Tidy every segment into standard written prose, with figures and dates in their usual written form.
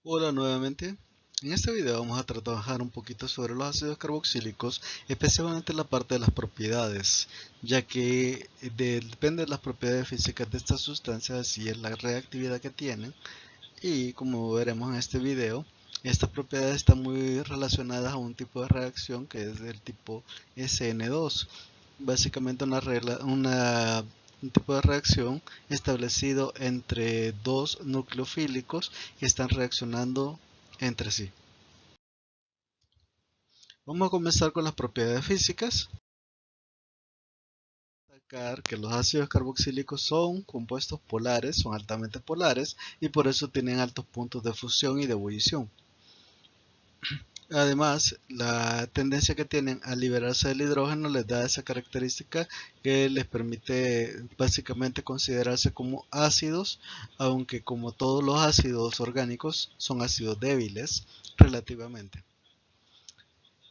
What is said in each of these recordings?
Hola nuevamente. En este video vamos a trabajar un poquito sobre los ácidos carboxílicos, especialmente la parte de las propiedades, ya que depende de las propiedades físicas de estas sustancias, así es la reactividad que tienen. Y como veremos en este video, estas propiedades están muy relacionadas a un tipo de reacción que es del tipo SN2. Básicamente un tipo de reacción establecido entre dos nucleofílicos que están reaccionando entre sí. Vamos a comenzar con las propiedades físicas. Destacar que los ácidos carboxílicos son compuestos polares, son altamente polares y por eso tienen altos puntos de fusión y de ebullición. Además, la tendencia que tienen a liberarse del hidrógeno les da esa característica que les permite básicamente considerarse como ácidos, aunque como todos los ácidos orgánicos son ácidos débiles relativamente.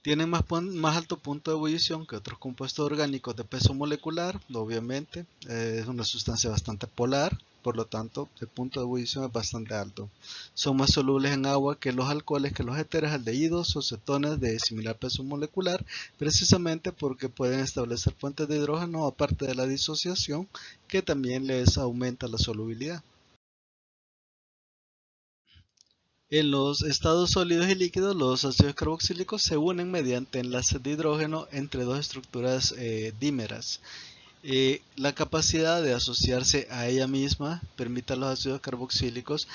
Tienen más alto punto de ebullición que otros compuestos orgánicos de peso molecular, obviamente. Es una sustancia bastante polar, por lo tanto el punto de ebullición es bastante alto. Son más solubles en agua que los alcoholes, que los éteres, aldehídos o cetones de similar peso molecular, precisamente porque pueden establecer fuentes de hidrógeno aparte de la disociación, que también les aumenta la solubilidad. En los estados sólidos y líquidos, los ácidos carboxílicos se unen mediante enlaces de hidrógeno entre dos estructuras dímeras. La capacidad de asociarse a ella misma permite a los ácidos carboxílicos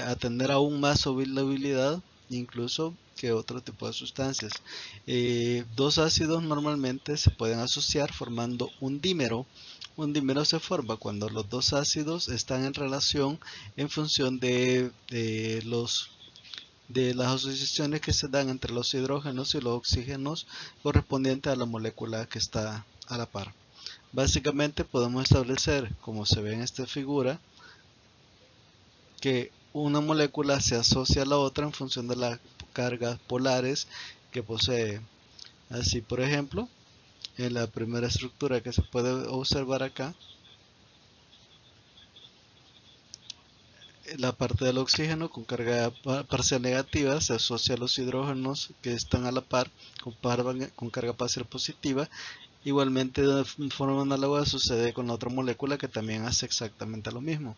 atender aún más solubilidad, incluso que otro tipo de sustancias. Dos ácidos normalmente se pueden asociar formando un dímero. Un dímero se forma cuando los dos ácidos están en relación en función de las asociaciones que se dan entre los hidrógenos y los oxígenos correspondientes a la molécula que está a la par. Básicamente podemos establecer, como se ve en esta figura, que una molécula se asocia a la otra en función de las cargas polares que posee. Así, por ejemplo, en la primera estructura que se puede observar acá, la parte del oxígeno con carga parcial negativa se asocia a los hidrógenos que están a la par con carga parcial positiva. Igualmente, de forma análoga sucede con la otra molécula que también hace exactamente lo mismo.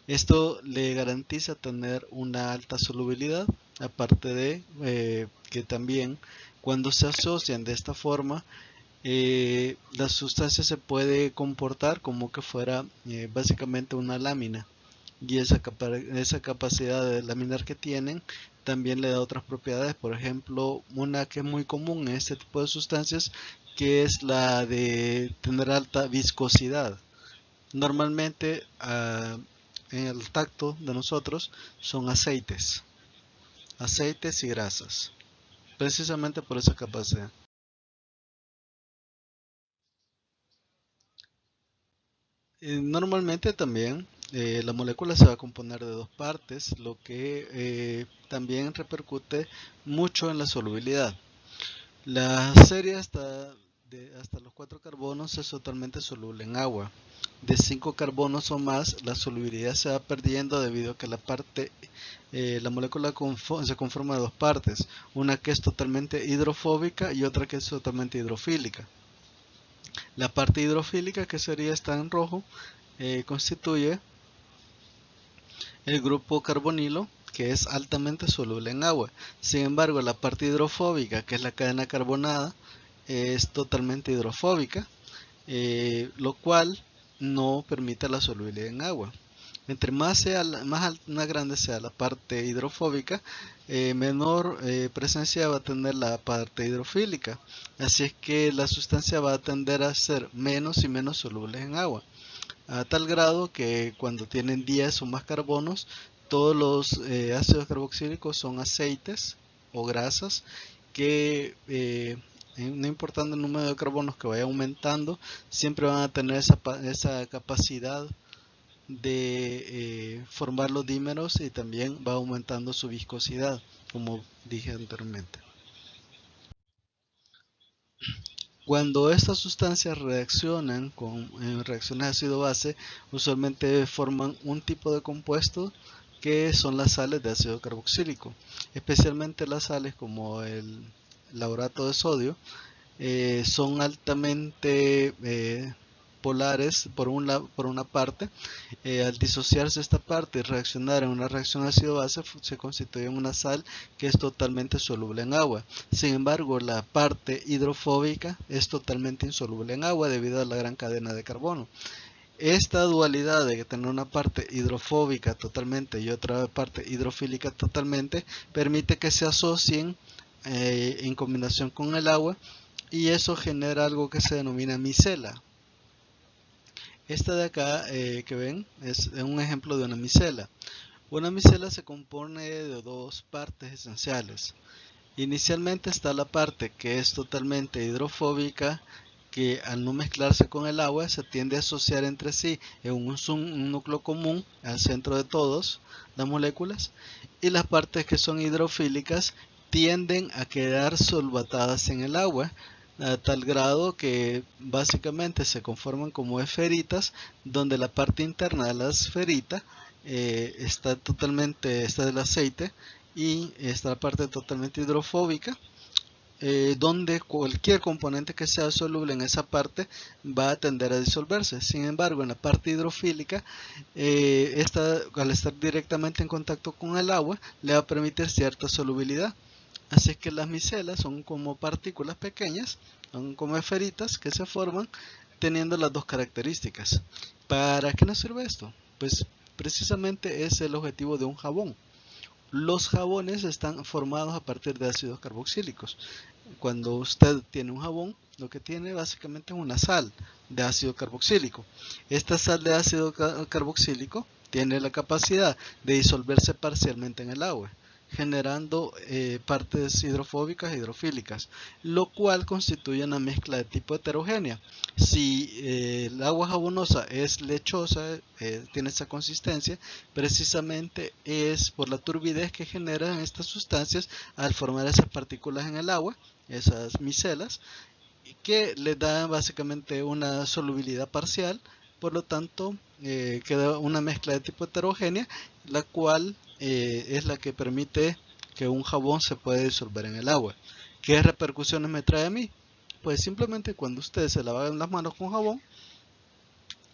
Esto le garantiza tener una alta solubilidad, aparte de que también cuando se asocian de esta forma, la sustancia se puede comportar como que fuera básicamente una lámina, y esa capacidad de laminar que tienen también le da otras propiedades. Por ejemplo, una que es muy común en este tipo de sustancias, que es la de tener alta viscosidad. Normalmente en el tacto de nosotros son aceites y grasas, precisamente por esa capacidad. Normalmente también la molécula se va a componer de dos partes, lo que también repercute mucho en la solubilidad. La serie hasta los 4 carbonos es totalmente soluble en agua. De 5 carbonos o más, la solubilidad se va perdiendo debido a que la molécula se conforma de dos partes, una que es totalmente hidrofóbica y otra que es totalmente hidrofílica. La parte hidrofílica, que sería esta en rojo, constituye el grupo carbonilo, que es altamente soluble en agua. Sin embargo, la parte hidrofóbica, que es la cadena carbonada, es totalmente hidrofóbica, lo cual no permite la solubilidad en agua. Entre más grande sea la parte hidrofóbica, menor presencia va a tener la parte hidrofílica. Así es que la sustancia va a tender a ser menos y menos soluble en agua, a tal grado que cuando tienen 10 o más carbonos, todos los ácidos carboxílicos son aceites o grasas que, no importando el número de carbonos que vaya aumentando, siempre van a tener esa capacidad de formar los dímeros, y también va aumentando su viscosidad, como dije anteriormente. Cuando estas sustancias reaccionan en reacciones ácido-base, usualmente forman un tipo de compuesto que son las sales de ácido carboxílico, especialmente las sales como el laurato de sodio. Son altamente polares por una parte. Al disociarse esta parte y reaccionar en una reacción ácido-base, se constituye en una sal que es totalmente soluble en agua. Sin embargo, la parte hidrofóbica es totalmente insoluble en agua debido a la gran cadena de carbono. Esta dualidad de tener una parte hidrofóbica totalmente y otra parte hidrofílica totalmente permite que se asocien en combinación con el agua, y eso genera algo que se denomina micela. Esta de acá que ven es un ejemplo de una micela. Una micela se compone de dos partes esenciales. Inicialmente está la parte que es totalmente hidrofóbica, que al no mezclarse con el agua se tiende a asociar entre sí en un núcleo común al centro de todas las moléculas, y las partes que son hidrofílicas tienden a quedar solvatadas en el agua a tal grado que básicamente se conforman como esferitas, donde la parte interna de la esferita está del aceite, y esta parte totalmente hidrofóbica, donde cualquier componente que sea soluble en esa parte va a tender a disolverse. Sin embargo, en la parte hidrofílica, esta, al estar directamente en contacto con el agua, le va a permitir cierta solubilidad. Así que las micelas son como partículas pequeñas, son como esferitas que se forman teniendo las dos características. ¿Para qué nos sirve esto? Pues precisamente es el objetivo de un jabón. Los jabones están formados a partir de ácidos carboxílicos. Cuando usted tiene un jabón, lo que tiene básicamente es una sal de ácido carboxílico. Esta sal de ácido carboxílico tiene la capacidad de disolverse parcialmente en el agua, generando partes hidrofóbicas e hidrofílicas, lo cual constituye una mezcla de tipo heterogénea. Si el agua jabonosa es lechosa, tiene esa consistencia, precisamente es por la turbidez que generan estas sustancias al formar esas partículas en el agua, esas micelas, que le dan básicamente una solubilidad parcial. Por lo tanto, queda una mezcla de tipo heterogénea, la cual es la que permite que un jabón se pueda disolver en el agua. ¿Qué repercusiones me trae a mí? Pues simplemente cuando ustedes se lavan las manos con jabón,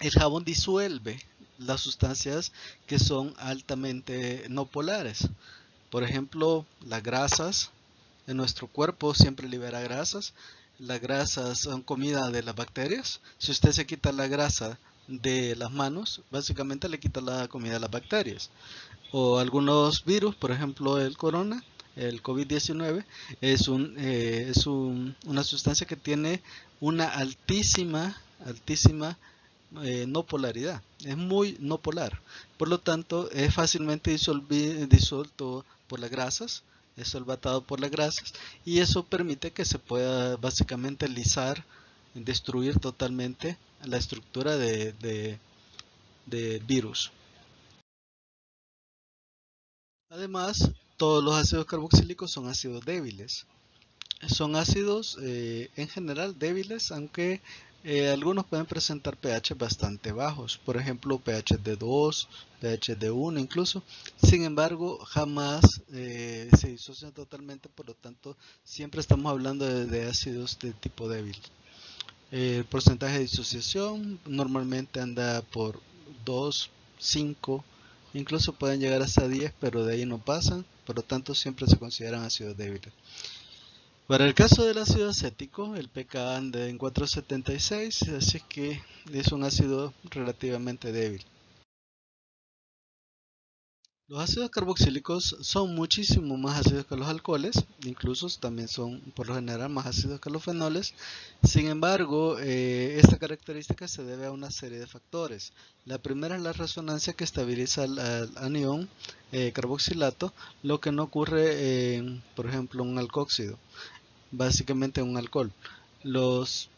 el jabón disuelve las sustancias que son altamente no polares. Por ejemplo, las grasas. En nuestro cuerpo siempre libera grasas. Las grasas son comida de las bacterias. Si usted se quita la grasa de las manos, básicamente le quita la comida a las bacterias. O algunos virus, por ejemplo el corona, el COVID-19, una sustancia que tiene una altísima no polaridad. Es muy no polar. Por lo tanto, es fácilmente disuelto por las grasas, es solvatado por las grasas, y eso permite que se pueda básicamente lisar, destruir totalmente la estructura de virus. Además, todos los ácidos carboxílicos son ácidos débiles. Son ácidos en general débiles, aunque algunos pueden presentar pH bastante bajos, por ejemplo pH de 2, pH de 1 incluso. Sin embargo, jamás se disocian totalmente, por lo tanto siempre estamos hablando de ácidos de tipo débil. El porcentaje de disociación normalmente anda por 2, 5, incluso pueden llegar hasta 10, pero de ahí no pasan, por lo tanto siempre se consideran ácidos débiles. Para el caso del ácido acético, el pK anda en 476, así que es un ácido relativamente débil. Los ácidos carboxílicos son muchísimo más ácidos que los alcoholes, incluso también son por lo general más ácidos que los fenoles. Sin embargo, esta característica se debe a una serie de factores. La primera es la resonancia que estabiliza al anión carboxilato, lo que no ocurre en, por ejemplo, un alcohóxido, básicamente un alcohol.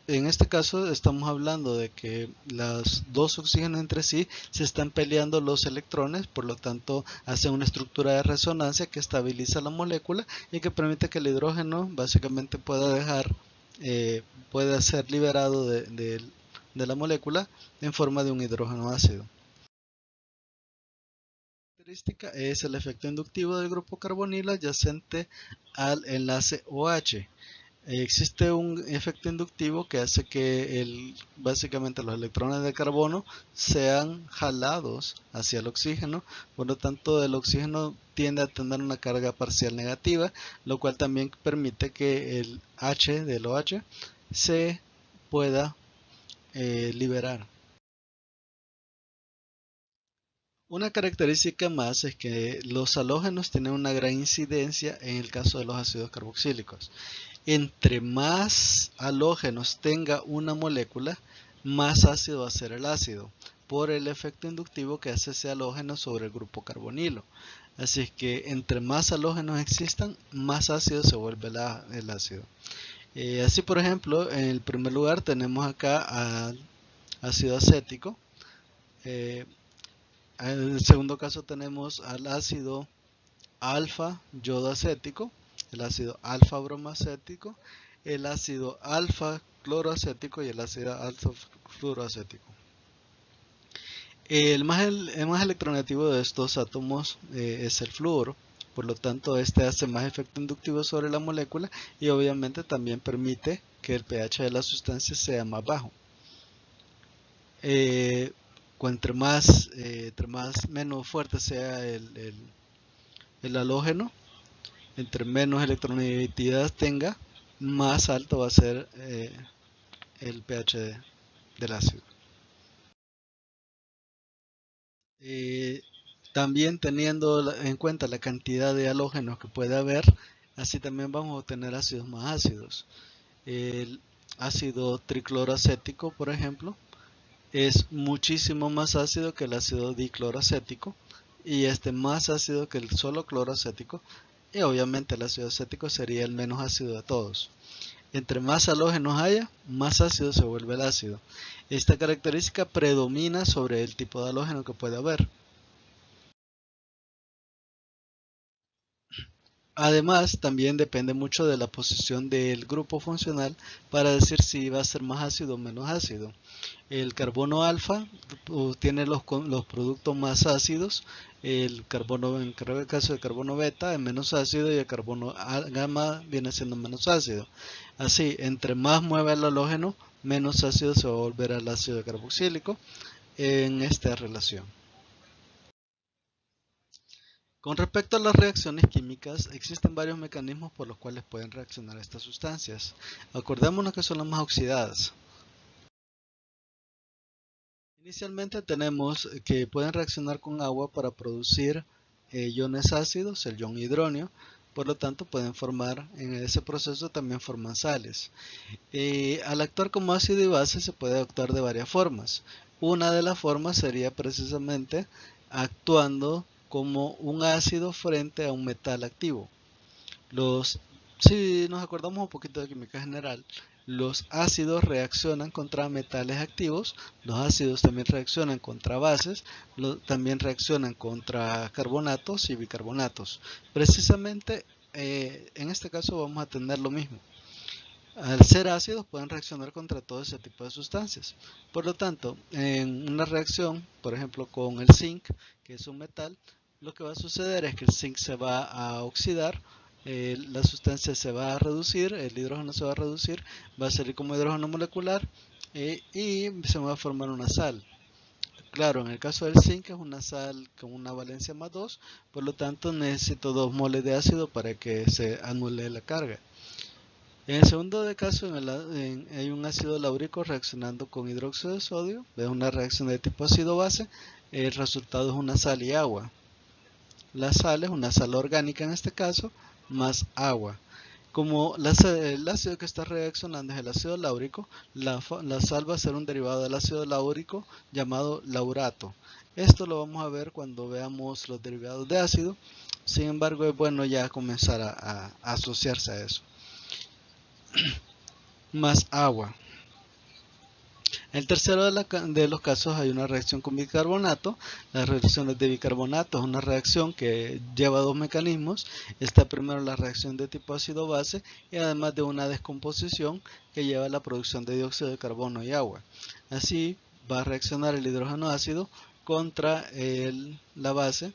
En este caso estamos hablando de que los dos oxígenos entre sí se están peleando los electrones, por lo tanto hacen una estructura de resonancia que estabiliza la molécula y que permite que el hidrógeno básicamente pueda ser liberado de la molécula en forma de un hidrógeno ácido. característica es el efecto inductivo del grupo carbonilo adyacente al enlace OH. Existe un efecto inductivo que hace que básicamente los electrones de carbono sean jalados hacia el oxígeno, por lo tanto el oxígeno tiende a tener una carga parcial negativa, lo cual también permite que el H del OH se pueda liberar. Una característica más es que los halógenos tienen una gran incidencia en el caso de los ácidos carboxílicos. Entre más halógenos tenga una molécula, más ácido va a ser el ácido, por el efecto inductivo que hace ese halógeno sobre el grupo carbonilo. Así es que entre más halógenos existan, más ácido se vuelve el ácido. Así por ejemplo, en el primer lugar tenemos acá al ácido acético. En el segundo caso tenemos al ácido alfa yodoacético, el ácido alfa bromoacético, el ácido alfa cloroacético y el ácido alfa fluoroacético. El más electronegativo de estos átomos es el flúor, por lo tanto este hace más efecto inductivo sobre la molécula y obviamente también permite que el pH de la sustancia sea más bajo. Entre menos fuerte sea el halógeno, entre menos electronegatividad tenga, más alto va a ser el pH del ácido. También teniendo en cuenta la cantidad de halógenos que puede haber, así también vamos a obtener ácidos más ácidos. El ácido tricloroacético, por ejemplo, es muchísimo más ácido que el ácido dicloroacético y más ácido que el solo cloroacético, y obviamente el ácido acético sería el menos ácido de todos. Entre más halógenos haya, más ácido se vuelve el ácido. Esta característica predomina sobre el tipo de halógeno que puede haber. Además, también depende mucho de la posición del grupo funcional para decir si va a ser más ácido o menos ácido. El carbono alfa tiene los productos más ácidos, el carbono, en el caso del carbono beta, es menos ácido y el carbono gamma viene siendo menos ácido. Así, entre más mueve el halógeno, menos ácido se va a volver al ácido carboxílico en esta relación. Con respecto a las reacciones químicas, existen varios mecanismos por los cuales pueden reaccionar estas sustancias. Acordémonos que son las más oxidadas. Inicialmente tenemos que pueden reaccionar con agua para producir iones ácidos, el ion hidronio, por lo tanto pueden formar, en ese proceso también forman sales. Al actuar como ácido y base se puede actuar de varias formas. Una de las formas sería precisamente actuando como un ácido frente a un metal activo. Si nos acordamos un poquito de química general, los ácidos reaccionan contra metales activos, los ácidos también reaccionan contra bases, también reaccionan contra carbonatos y bicarbonatos. Precisamente en este caso vamos a tener lo mismo. Al ser ácidos pueden reaccionar contra todo ese tipo de sustancias. Por lo tanto, en una reacción, por ejemplo con el zinc, que es un metal, lo que va a suceder es que el zinc se va a oxidar, la sustancia se va a reducir, el hidrógeno se va a reducir, va a salir como hidrógeno molecular y se va a formar una sal. Claro, en el caso del zinc es una sal con una valencia más 2, por lo tanto necesito 2 moles de ácido para que se anule la carga. En el segundo caso, hay un ácido láurico reaccionando con hidróxido de sodio, es una reacción de tipo ácido-base, el resultado es una sal y agua. La sal es una sal orgánica en este caso, más agua. Como el ácido que está reaccionando es el ácido láurico, la sal va a ser un derivado del ácido láurico llamado laurato. Esto lo vamos a ver cuando veamos los derivados de ácido, sin embargo es bueno ya comenzar a asociarse a eso. Más agua. En el tercero de los casos hay una reacción con bicarbonato. Las reacciones de bicarbonato es una reacción que lleva dos mecanismos. Está primero la reacción de tipo ácido-base y además de una descomposición que lleva a la producción de dióxido de carbono y agua. Así va a reaccionar el hidrógeno ácido contra la base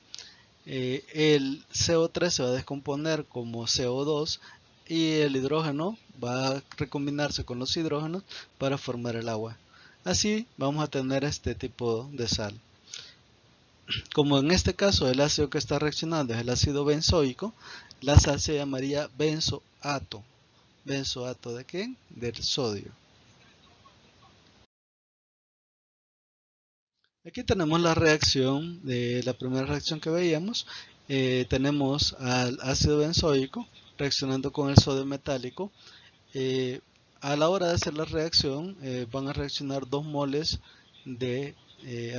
el CO3 se va a descomponer como CO2 y el hidrógeno va a recombinarse con los hidrógenos para formar el agua. Así vamos a tener este tipo de sal. Como en este caso el ácido que está reaccionando es el ácido benzoico, la sal se llamaría benzoato. ¿Benzoato de qué? Del sodio. Aquí tenemos la reacción de la primera reacción que veíamos. Tenemos al ácido benzoico reaccionando con el sodio metálico. Eh, a la hora de hacer la reacción van a reaccionar 2 moles de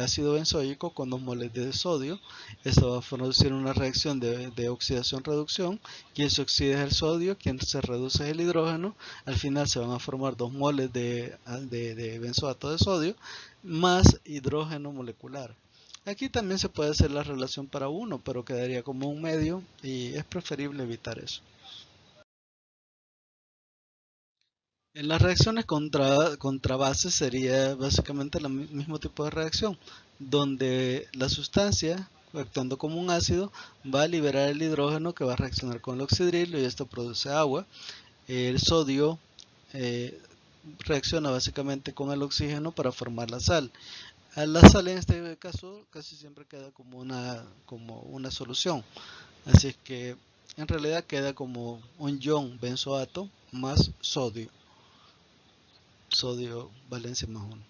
ácido benzoico con 2 moles de sodio. Esto va a producir una reacción de oxidación-reducción. Quien se oxida es el sodio, quien se reduce es el hidrógeno. Al final se van a formar 2 moles de benzoato de sodio más hidrógeno molecular. Aquí también se puede hacer la relación para uno, pero quedaría como un medio y es preferible evitar eso. En las reacciones contra bases sería básicamente el mismo tipo de reacción, donde la sustancia, actuando como un ácido, va a liberar el hidrógeno que va a reaccionar con el oxidrilo y esto produce agua. El sodio eh, reacciona básicamente con el oxígeno para formar la sal. La sal en este caso casi siempre queda como una solución, así es que en realidad queda como un ion benzoato más sodio. Sodio valencia más 1.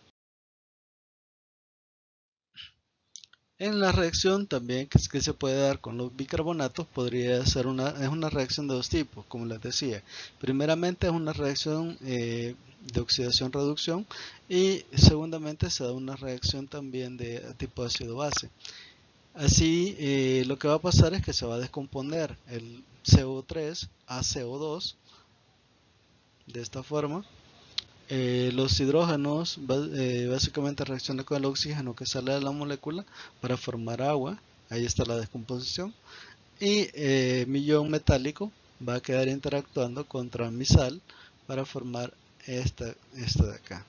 En la reacción también que se puede dar con los bicarbonatos podría ser es una reacción de dos tipos, como les decía. Primeramente es una reacción de oxidación-reducción y segundamente se da una reacción también de tipo ácido-base. Así lo que va a pasar es que se va a descomponer el CO3 a CO2 de esta forma. Los hidrógenos básicamente reaccionan con el oxígeno que sale de la molécula para formar agua. Ahí está la descomposición. Y mi ion metálico va a quedar interactuando contra mi sal para formar esta de acá.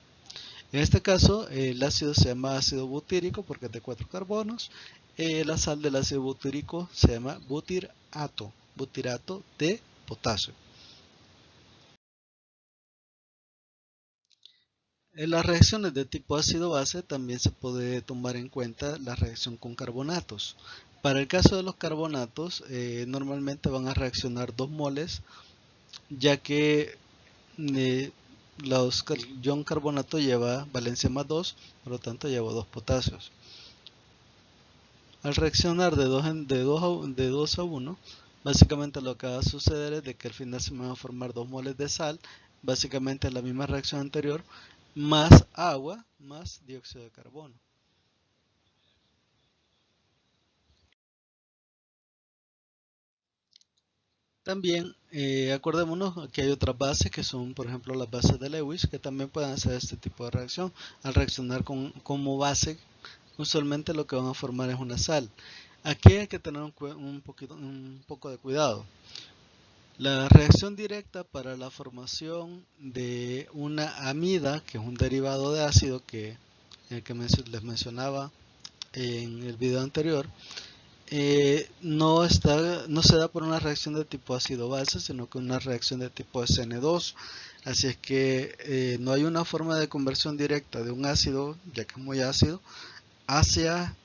En este caso, el ácido se llama ácido butírico porque es de 4 carbonos. La sal del ácido butírico se llama butirato, butirato de potasio. En las reacciones de tipo ácido-base también se puede tomar en cuenta la reacción con carbonatos. Para el caso de los carbonatos, normalmente van a reaccionar 2 moles, ya que eh, los ion carbonato lleva valencia más 2, por lo tanto lleva 2 potasios. Al reaccionar de 2 a 1, básicamente lo que va a suceder es de que al final se van a formar 2 moles de sal, básicamente la misma reacción anterior, más agua, más dióxido de carbono. También acordémonos que hay otras bases que son, por ejemplo, las bases de Lewis, que también pueden hacer este tipo de reacción. Al reaccionar como base, usualmente lo que van a formar es una sal. Aquí hay que tener un poco de cuidado. La reacción directa para la formación de una amida, que es un derivado de ácido que les mencionaba en el video anterior, no se da por una reacción de tipo ácido-base, sino que una reacción de tipo SN2. Así es que no hay una forma de conversión directa de un ácido, ya que es muy ácido, hacia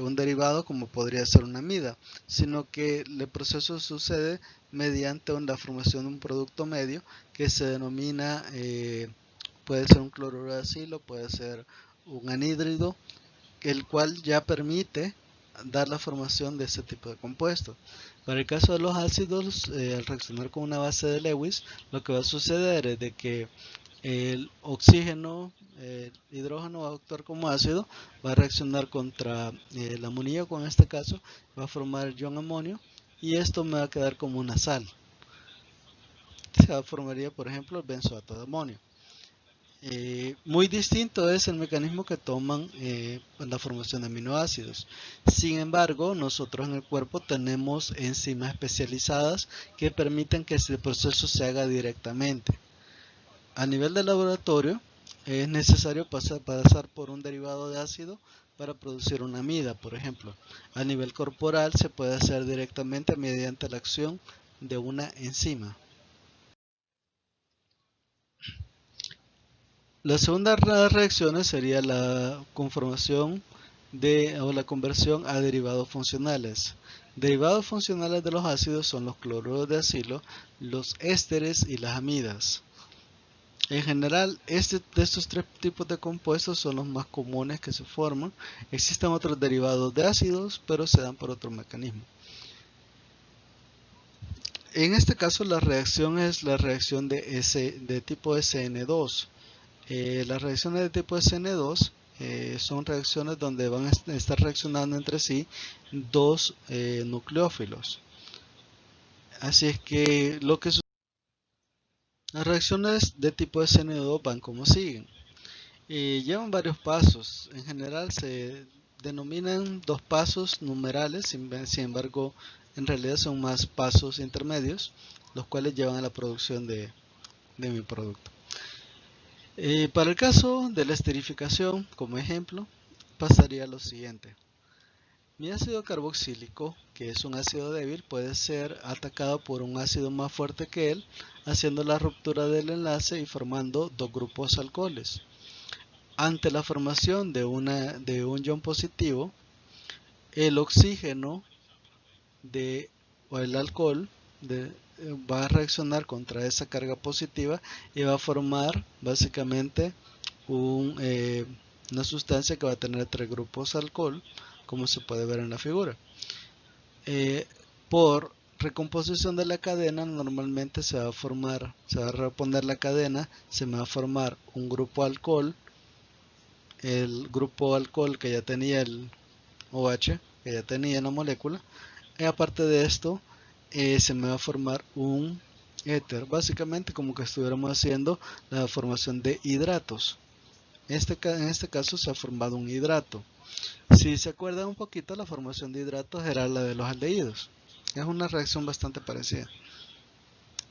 un derivado como podría ser una amida, sino que el proceso sucede mediante la formación de un producto medio que se denomina, puede ser un cloruro de acilo, puede ser un anhídrido, el cual ya permite dar la formación de ese tipo de compuestos. Para el caso de los ácidos, al reaccionar con una base de Lewis, lo que va a suceder es de que el oxígeno, el hidrógeno va a actuar como ácido, va a reaccionar contra el amoníaco en este caso, va a formar el ion amonio y esto me va a quedar como una sal. Se formaría, por ejemplo, el benzoato de amonio. Muy distinto es el mecanismo que toman la formación de aminoácidos. Sin embargo, nosotros en el cuerpo tenemos enzimas especializadas que permiten que este proceso se haga directamente. A nivel de laboratorio, es necesario pasar por un derivado de ácido para producir una amida, por ejemplo. A nivel corporal se puede hacer directamente mediante la acción de una enzima. La segunda reacción sería la conformación o la conversión a derivados funcionales. Derivados funcionales de los ácidos son los cloruros de acilo, los ésteres y las amidas. En general, de estos tres tipos de compuestos son los más comunes que se forman. Existen otros derivados de ácidos, pero se dan por otro mecanismo. En este caso, la reacción es la reacción de tipo SN2. Las reacciones de tipo SN2 son reacciones donde van a estar reaccionando entre sí dos nucleófilos. Así es que las reacciones de tipo SN2 van como siguen. Llevan varios pasos. En general se denominan dos pasos numerales, sin embargo en realidad son más pasos intermedios, los cuales llevan a la producción de mi producto. Para el caso de la esterificación, como ejemplo, pasaría lo siguiente. Mi ácido carboxílico, que es un ácido débil, puede ser atacado por un ácido más fuerte que él, haciendo la ruptura del enlace y formando dos grupos alcoholes. Ante la formación de un ion positivo, el oxígeno o el alcohol va a reaccionar contra esa carga positiva y va a formar básicamente una sustancia que va a tener tres grupos alcohol, como se puede ver en la figura. Por recomposición de la cadena, normalmente se va a reponer la cadena, se va a formar un grupo alcohol, el grupo alcohol que ya tenía el OH, que ya tenía en la molécula, y aparte de esto, se me va a formar un éter, básicamente como que estuviéramos haciendo la formación de hidratos. En este caso se ha formado un hidrato. Si se acuerdan un poquito, la formación de hidratos era la de los aldehídos. Es una reacción bastante parecida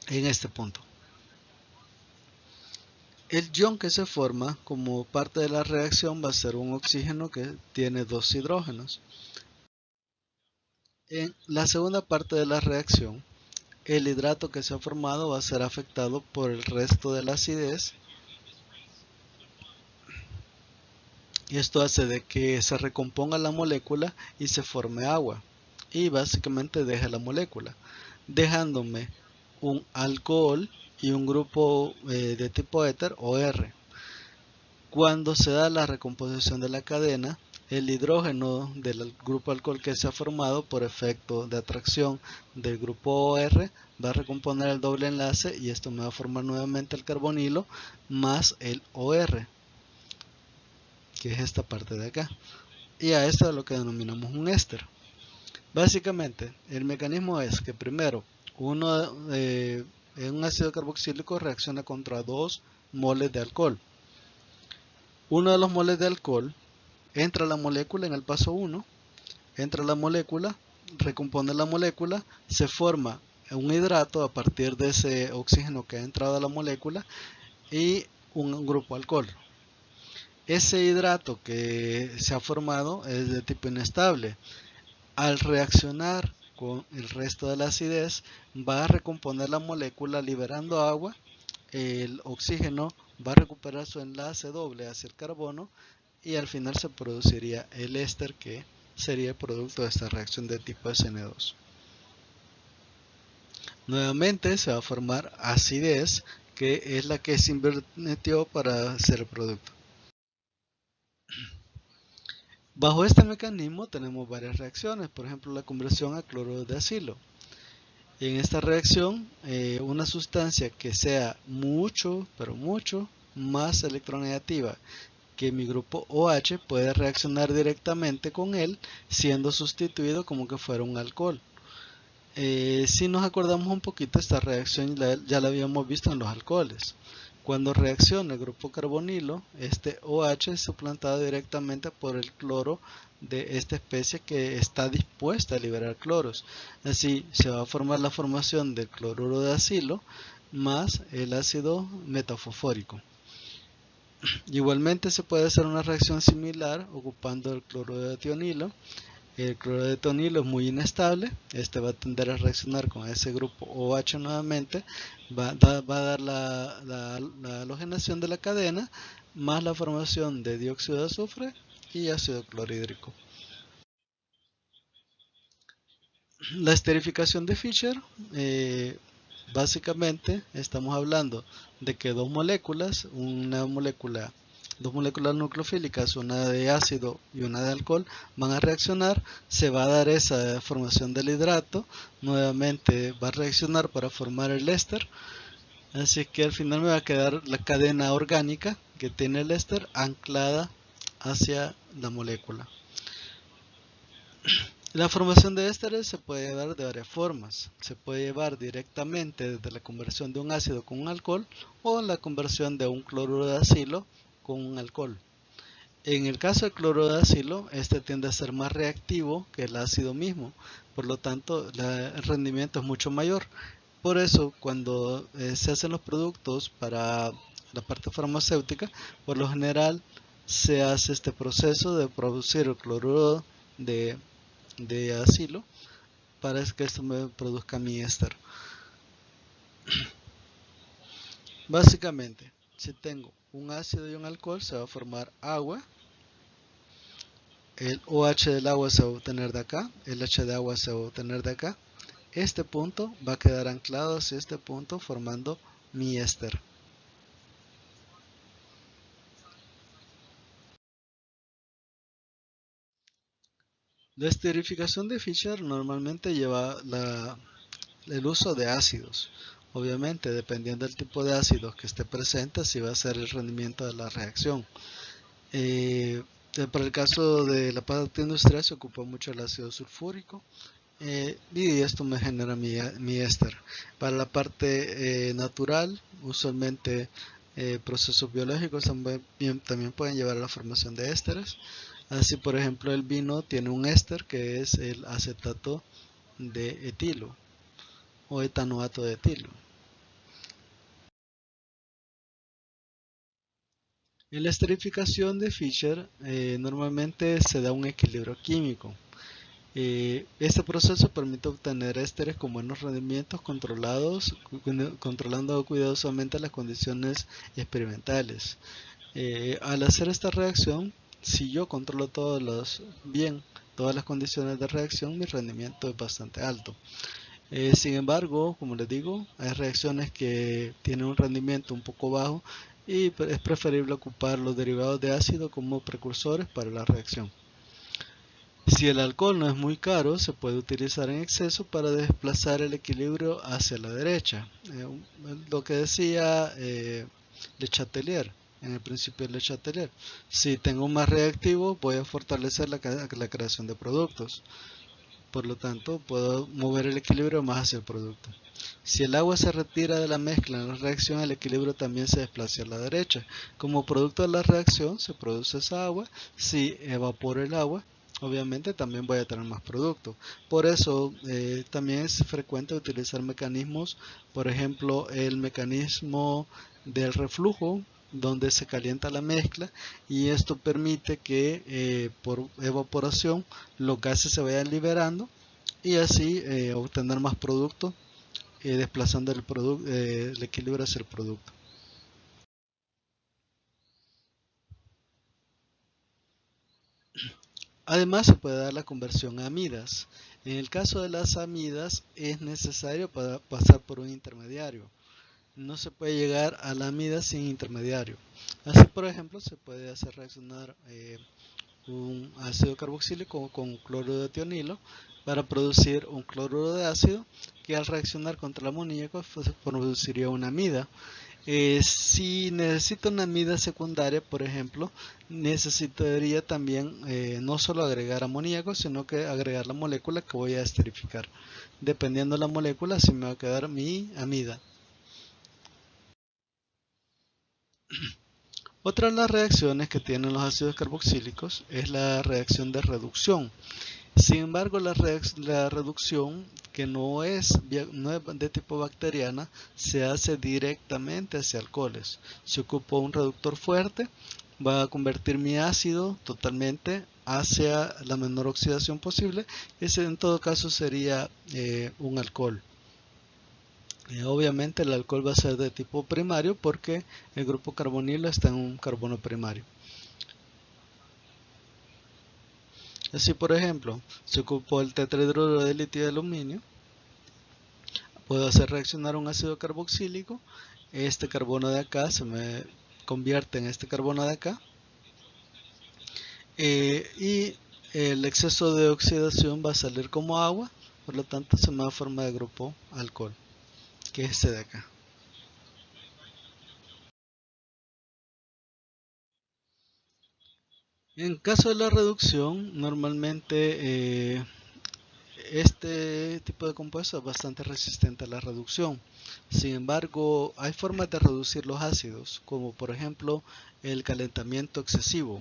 en este punto. El ion que se forma como parte de la reacción va a ser un oxígeno que tiene dos hidrógenos. En la segunda parte de la reacción, el hidrato que se ha formado va a ser afectado por el resto de la acidez, y esto hace de que se recomponga la molécula y se forme agua, y básicamente deja la molécula, dejándome un alcohol y un grupo de tipo éter o R. Cuando se da la recomposición de la cadena, el hidrógeno del grupo alcohol que se ha formado por efecto de atracción del grupo OR va a recomponer el doble enlace y esto me va a formar nuevamente el carbonilo más el OR, que es esta parte de acá. Y a esto es lo que denominamos un éster. Básicamente, el mecanismo es que primero, un ácido carboxílico reacciona contra 2 moles de alcohol. Uno de los moles de alcohol entra a la molécula en el paso 1, entra a la molécula, recompone la molécula, se forma un hidrato a partir de ese oxígeno que ha entrado a la molécula y un grupo alcohol. Ese hidrato que se ha formado es de tipo inestable. Al reaccionar con el resto de la acidez, va a recomponer la molécula liberando agua. El oxígeno va a recuperar su enlace doble hacia el carbono y al final se produciría el éster, que sería el producto de esta reacción de tipo SN2. Nuevamente se va a formar acidez, que es la que se invirtió para hacer el producto. Bajo este mecanismo tenemos varias reacciones, por ejemplo la conversión a cloruro de acilo. En esta reacción, una sustancia que sea mucho, pero mucho más electronegativa que mi grupo OH puede reaccionar directamente con él, siendo sustituido como que fuera un alcohol. Si nos acordamos un poquito, esta reacción ya la habíamos visto en los alcoholes. Cuando reacciona el grupo carbonilo, este OH es suplantado directamente por el cloro de esta especie que está dispuesta a liberar cloros. Así se va a formar la formación del cloruro de acilo más el ácido metafosfórico. Igualmente se puede hacer una reacción similar ocupando el cloruro de tionilo. El cloruro de tionilo es muy inestable, este va a tender a reaccionar con ese grupo OH nuevamente, va a dar la halogenación de la cadena más la formación de dióxido de azufre y ácido clorhídrico. La esterificación de Fischer, básicamente estamos hablando de que dos moléculas nucleofílicas, una de ácido y una de alcohol, van a reaccionar, se va a dar esa formación del hidrato, nuevamente va a reaccionar para formar el éster, así que al final me va a quedar la cadena orgánica que tiene el éster anclada hacia la molécula. La formación de ésteres se puede llevar de varias formas. Se puede llevar directamente desde la conversión de un ácido con un alcohol o la conversión de un cloruro de acilo con un alcohol. En el caso del cloruro de acilo, este tiende a ser más reactivo que el ácido mismo, por lo tanto el rendimiento es mucho mayor. Por eso cuando se hacen los productos para la parte farmacéutica, por lo general se hace este proceso de producir el cloruro de acilo para que esto me produzca mi éster. Básicamente, si tengo un ácido y un alcohol, se va a formar agua. El OH del agua se va a obtener de acá, el H de agua se va a obtener de acá. Este punto va a quedar anclado hacia este punto formando mi éster. La esterificación de Fischer normalmente lleva el uso de ácidos. Obviamente, dependiendo del tipo de ácidos que esté presente, así va a ser el rendimiento de la reacción. Para el caso de la parte industrial se ocupa mucho el ácido sulfúrico y esto me genera mi éster. Para la parte natural, usualmente procesos biológicos también pueden llevar a la formación de ésteres. Así, por ejemplo, el vino tiene un éster que es el acetato de etilo o etanoato de etilo. En la esterificación de Fischer normalmente se da un equilibrio químico. Este proceso permite obtener ésteres con buenos rendimientos controlando cuidadosamente las condiciones experimentales. Al hacer esta reacción, si yo controlo todas las condiciones de reacción, mi rendimiento es bastante alto. Sin embargo, como les digo, hay reacciones que tienen un rendimiento un poco bajo y es preferible ocupar los derivados de ácido como precursores para la reacción. Si el alcohol no es muy caro, se puede utilizar en exceso para desplazar el equilibrio hacia la derecha. Lo que decía Le Chatelier, en el principio de Le Chatelier. Si tengo más reactivo, voy a fortalecer la creación de productos. Por lo tanto, puedo mover el equilibrio más hacia el producto. Si el agua se retira de la mezcla en la reacción, el equilibrio también se desplaza a la derecha. Como producto de la reacción se produce esa agua. Si evaporo el agua, obviamente también voy a tener más producto. Por eso también es frecuente utilizar mecanismos, por ejemplo el mecanismo del reflujo, donde se calienta la mezcla y esto permite que por evaporación los gases se vayan liberando y así obtener más producto, desplazando el equilibrio hacia el producto. Además se puede dar la conversión a amidas. En el caso de las amidas es necesario pasar por un intermediario. No se puede llegar a la amida sin intermediario. Así, por ejemplo, se puede hacer reaccionar un ácido carboxílico con cloruro de tionilo para producir un cloruro de ácido que al reaccionar contra el amoníaco produciría una amida. Si necesito una amida secundaria, por ejemplo, necesitaría también no solo agregar amoníaco, sino que agregar la molécula que voy a esterificar. Dependiendo de la molécula, así me va a quedar mi amida. Otra de las reacciones que tienen los ácidos carboxílicos es la reacción de reducción. Sin embargo, la reducción, que no es de tipo bacteriana, se hace directamente hacia alcoholes. Si ocupo un reductor fuerte, va a convertir mi ácido totalmente hacia la menor oxidación posible. Ese en todo caso sería un alcohol. Obviamente el alcohol va a ser de tipo primario porque el grupo carbonilo está en un carbono primario. Así, por ejemplo, si ocupo el tetrahidruro de litio de aluminio, puedo hacer reaccionar un ácido carboxílico. Este carbono de acá se me convierte en este carbono de acá. Y el exceso de oxidación va a salir como agua, por lo tanto se me da forma de grupo alcohol, que es este de acá. En caso de la reducción, normalmente este tipo de compuesto es bastante resistente a la reducción. Sin embargo, hay formas de reducir los ácidos, como por ejemplo el calentamiento excesivo.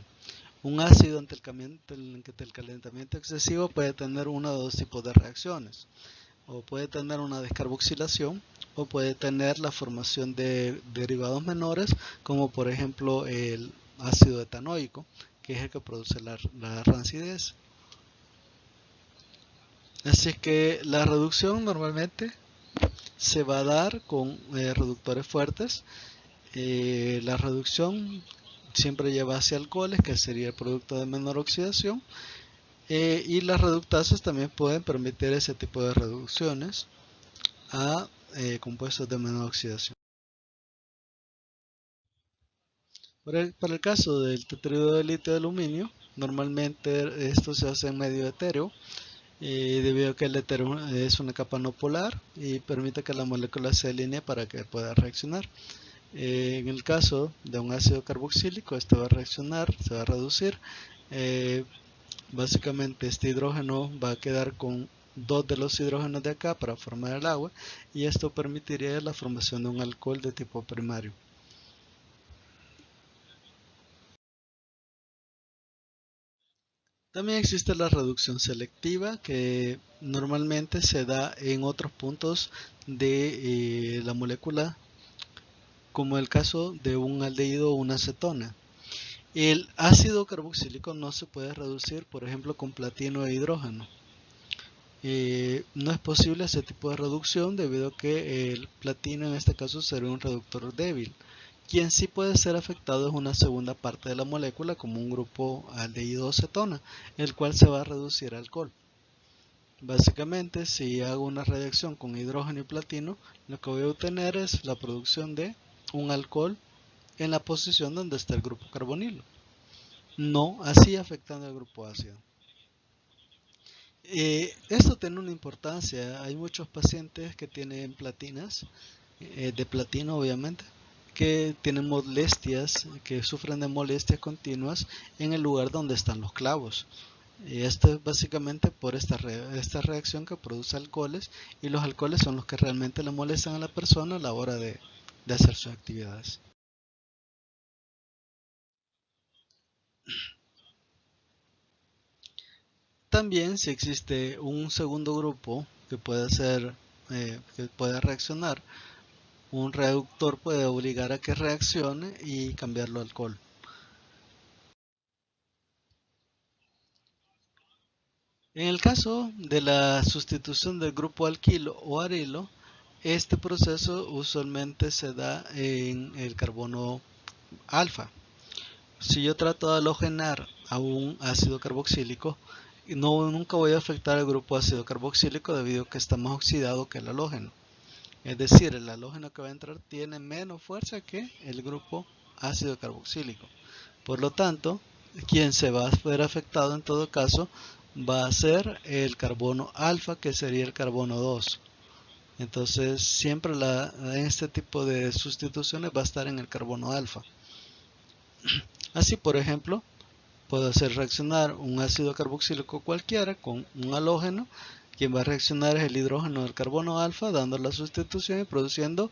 Un ácido ante el calentamiento excesivo puede tener uno de dos tipos de reacciones. O puede tener una descarboxilación o puede tener la formación de derivados menores, como por ejemplo el ácido etanoico, que es el que produce la rancidez. Así que la reducción normalmente se va a dar con reductores fuertes. La reducción siempre lleva hacia alcoholes, que sería el producto de menor oxidación. Y las reductasas también pueden permitir ese tipo de reducciones a compuestos de menor oxidación. Para el caso del tetráido de litio de aluminio, normalmente esto se hace en medio etéreo, debido a que el etéreo es una capa no polar y permite que la molécula se alinee para que pueda reaccionar. En el caso de un ácido carboxílico, esto va a reaccionar, se va a reducir. Básicamente este hidrógeno va a quedar con dos de los hidrógenos de acá para formar el agua, y esto permitiría la formación de un alcohol de tipo primario. También existe la reducción selectiva, que normalmente se da en otros puntos de la molécula, como el caso de un aldehído o una acetona. El ácido carboxílico no se puede reducir, por ejemplo, con platino e hidrógeno. No es posible ese tipo de reducción debido a que el platino en este caso sería un reductor débil. Quien sí puede ser afectado es una segunda parte de la molécula, como un grupo aldehído o cetona, el cual se va a reducir a alcohol. Básicamente, si hago una reacción con hidrógeno y platino, lo que voy a obtener es la producción de un alcohol en la posición donde está el grupo carbonilo, no así afectando al grupo ácido. Esto tiene una importancia. Hay muchos pacientes que tienen platinas, de platino obviamente, que tienen molestias, que sufren de molestias continuas en el lugar donde están los clavos. Y esto es básicamente por esta reacción que produce alcoholes, y los alcoholes son los que realmente le molestan a la persona a la hora de hacer sus actividades. También, si existe un segundo grupo que puede ser, que puede reaccionar, un reductor puede obligar a que reaccione y cambiarlo a alcohol. En el caso de la sustitución del grupo alquilo o arilo, este proceso usualmente se da en el carbono alfa. Si yo trato de halogenar a un ácido carboxílico, nunca voy a afectar al grupo ácido carboxílico debido a que está más oxidado que el halógeno. Es decir, el halógeno que va a entrar tiene menos fuerza que el grupo ácido carboxílico. Por lo tanto, quien se va a ver afectado en todo caso va a ser el carbono alfa, que sería el carbono 2. Entonces, siempre en este tipo de sustituciones va a estar en el carbono alfa. Así, por ejemplo, puedo hacer reaccionar un ácido carboxílico cualquiera con un halógeno. Quien va a reaccionar es el hidrógeno del carbono alfa, dando la sustitución y produciendo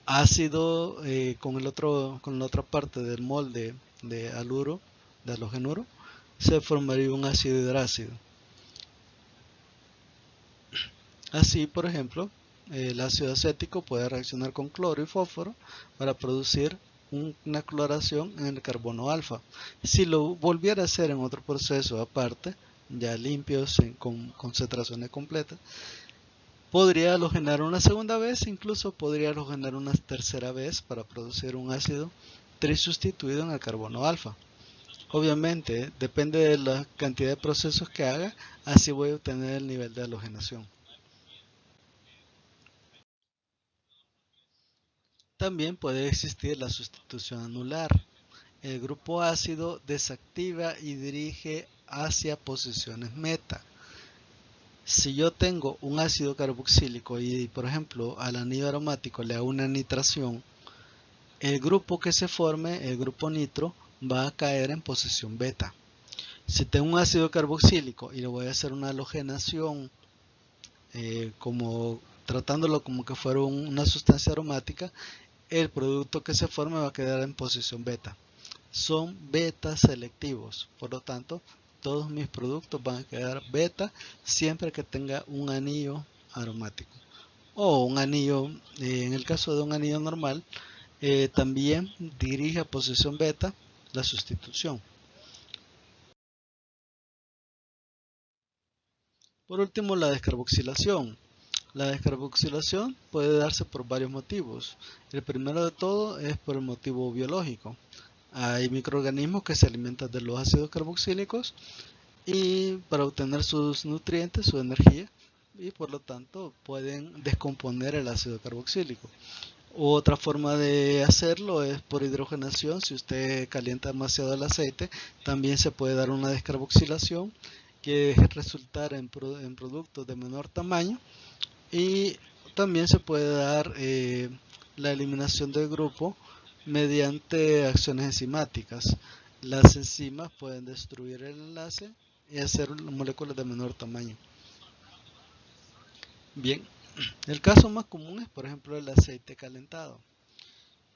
ácido con la otra parte del molde de haluro, de halogenuro, se formaría un ácido hidrácido. Así, por ejemplo, el ácido acético puede reaccionar con cloro y fósforo para producir una cloración en el carbono alfa. Si lo volviera a hacer en otro proceso aparte, ya limpio, con concentraciones completas, podría halogenar una segunda vez, incluso podría halogenar una tercera vez para producir un ácido trisustituido en el carbono alfa. Obviamente, depende de la cantidad de procesos que haga, así voy a obtener el nivel de halogenación. También puede existir la sustitución anular. El grupo ácido desactiva y dirige hacia posiciones meta. Si yo tengo un ácido carboxílico y, por ejemplo, al anillo aromático le hago una nitración, el grupo que se forme, el grupo nitro, va a caer en posición beta. Si tengo un ácido carboxílico y le voy a hacer una halogenación, como tratándolo como que fuera una sustancia aromática, el producto que se forme va a quedar en posición beta. Son beta selectivos, por lo tanto, todos mis productos van a quedar beta siempre que tenga un anillo aromático. O un anillo, en el caso de un anillo normal, también dirige a posición beta la sustitución. Por último, la descarboxilación. La descarboxilación puede darse por varios motivos. El primero de todo es por el motivo biológico. Hay microorganismos que se alimentan de los ácidos carboxílicos y para obtener sus nutrientes, su energía, y por lo tanto pueden descomponer el ácido carboxílico. Otra forma de hacerlo es por hidrogenación. Si usted calienta demasiado el aceite, también se puede dar una descarboxilación que resultar en productos de menor tamaño, y también se puede dar la eliminación del grupo mediante acciones enzimáticas. Las enzimas pueden destruir el enlace y hacer moléculas de menor tamaño. Bien, el caso más común es, por ejemplo, el aceite calentado.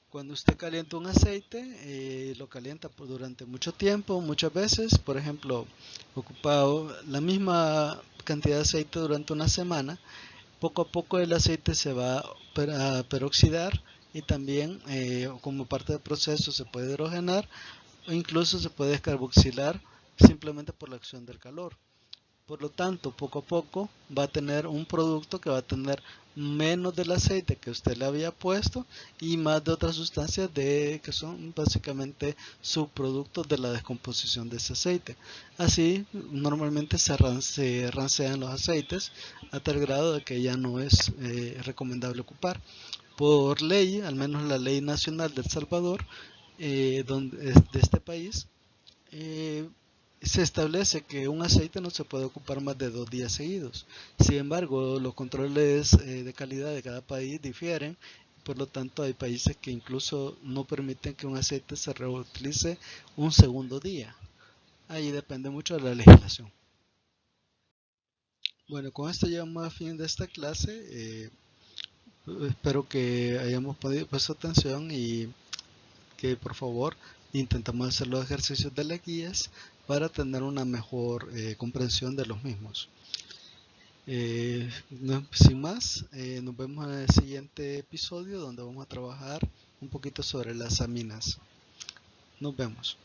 Cuando usted calienta un aceite, lo calienta durante mucho tiempo, muchas veces, por ejemplo, ocupado la misma cantidad de aceite durante una semana, poco a poco el aceite se va a peroxidar, y también como parte del proceso se puede hidrogenar o incluso se puede descarboxilar simplemente por la acción del calor. Por lo tanto, poco a poco va a tener un producto que va a tener menos del aceite que usted le había puesto y más de otras sustancias que son básicamente subproductos de la descomposición de ese aceite. Así, normalmente se rancean los aceites a tal grado de que ya no es recomendable ocupar. Por ley, al menos la ley nacional de El Salvador, de este país, eh, se establece que un aceite no se puede ocupar más de 2 días seguidos. Sin embargo, los controles de calidad de cada país difieren. Por lo tanto, hay países que incluso no permiten que un aceite se reutilice un segundo día. Ahí depende mucho de la legislación. Bueno, con esto llegamos a fin de esta clase. Espero que hayamos puesto atención y que por favor intentamos hacer los ejercicios de las guías para tener una mejor comprensión de los mismos. Sin más, nos vemos en el siguiente episodio donde vamos a trabajar un poquito sobre las aminas. Nos vemos.